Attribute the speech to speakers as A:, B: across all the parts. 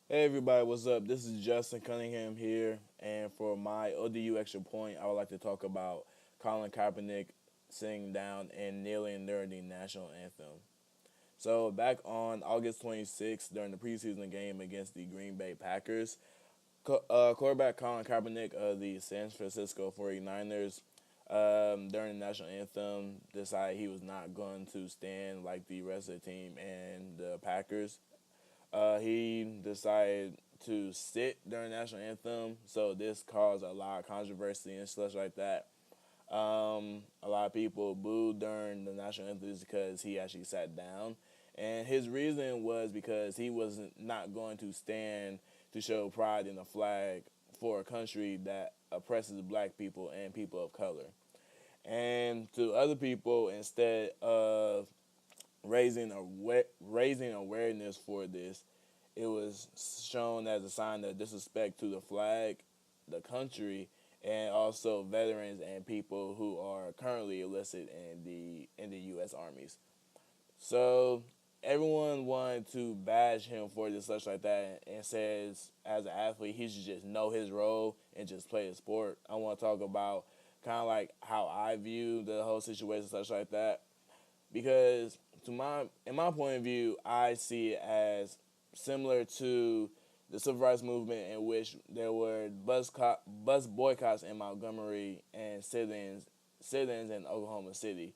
A: Hey everybody, what's up? This is Justin Cunningham here, and for my ODU Extra Point, I would like to talk about Colin Kaepernick sitting down and kneeling during the national anthem. So back on August 26th, during the preseason game against the Green Bay Packers, quarterback Colin Kaepernick of the San Francisco 49ers, during the national anthem, decided he was not going to stand like the rest of the team and the Packers. He decided to sit during the national anthem, so this caused a lot of controversy and such like that. A lot of people booed during the national anthem because he actually sat down, and his reason was because he was not going to stand to show pride in the flag for a country that oppresses black people and people of color. And to other people, instead of raising awareness for this, it was shown as a sign of disrespect to the flag, the country, and also veterans and people who are currently enlisted in the U.S. armies. So everyone wanted to bash him for this such like that, and says as an athlete he should just know his role and just play his sport. I want to talk about kind of like how I view the whole situation such like that, because in my point of view, I see it as similar to the civil rights movement, in which there were bus boycotts in Montgomery and sit-ins in Oklahoma City.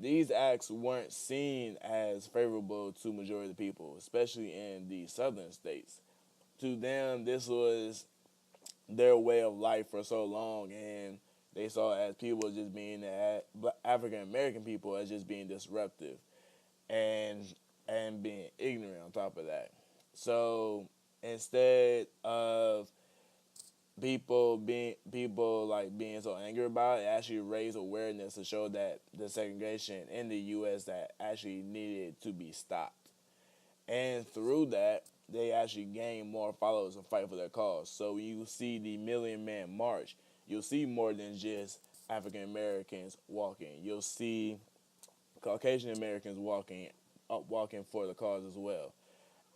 A: These acts weren't seen as favorable to majority of the people, especially in the southern states. To them, this was their way of life for so long, and they saw as people just being African American people as just being disruptive and being ignorant on top of that. So instead of people like being so angry about it, actually raised awareness to show that the segregation in the U.S. that actually needed to be stopped. And through that, they actually gain more followers and fight for their cause. So when you see the Million Man March, you'll see more than just African Americans walking. You'll see Caucasian Americans walking for the cause as well.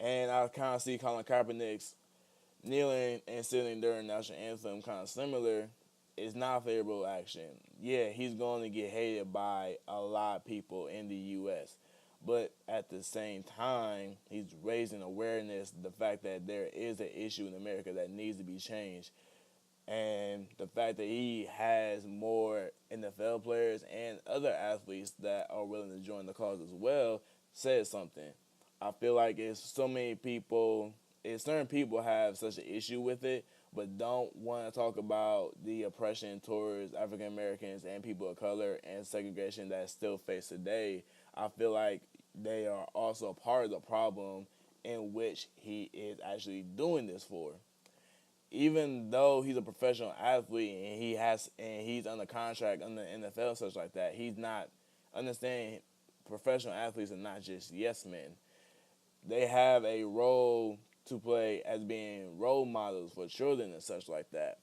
A: And I kind of see Colin Kaepernick's kneeling and sitting during the national anthem kind of similar. It's not favorable action. Yeah, he's going to get hated by a lot of people in the U.S., but at the same time, he's raising awareness the fact that there is an issue in America that needs to be changed, and the fact that he has more NFL players and other athletes that are willing to join the cause as well says something. I feel like it's so many people, certain people have such an issue with it, but don't want to talk about the oppression towards African Americans and people of color and segregation that's still faced today. I feel like they are also part of the problem in which he is actually doing this for. Even though he's a professional athlete and he's under contract under the NFL and such like that, he's not understanding professional athletes are not just yes men. They have a role to play as being role models for children and such like that.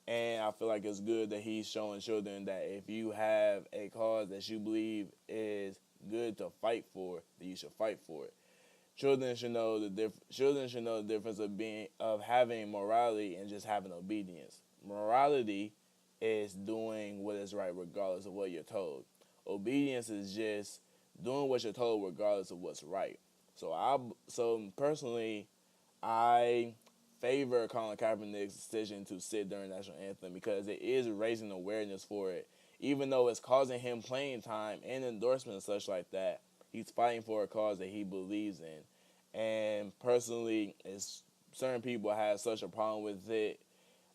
A: And I feel like it's good that he's showing children that if you have a cause that you believe is good to fight for, then you should fight for it. Children should know the difference of having morality and just having obedience. Morality is doing what is right regardless of what you're told. Obedience is just doing what you're told regardless of what's right. So personally, I favor Colin Kaepernick's decision to sit during the national anthem because it is raising awareness for it. Even though it's causing him playing time and endorsements and such like that, he's fighting for a cause that he believes in. And personally, it's certain people have such a problem with it,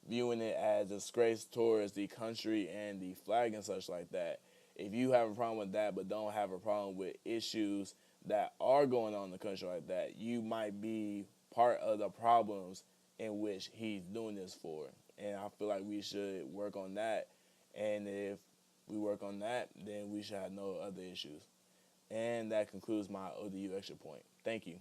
A: viewing it as a disgrace towards the country and the flag and such like that. If you have a problem with that but don't have a problem with issues that are going on in the country like that, you might be part of the problems in which he's doing this for. And I feel like we should work on that. And if we work on that, then we should have no other issues. And that concludes my ODU Extra Point. Thank you.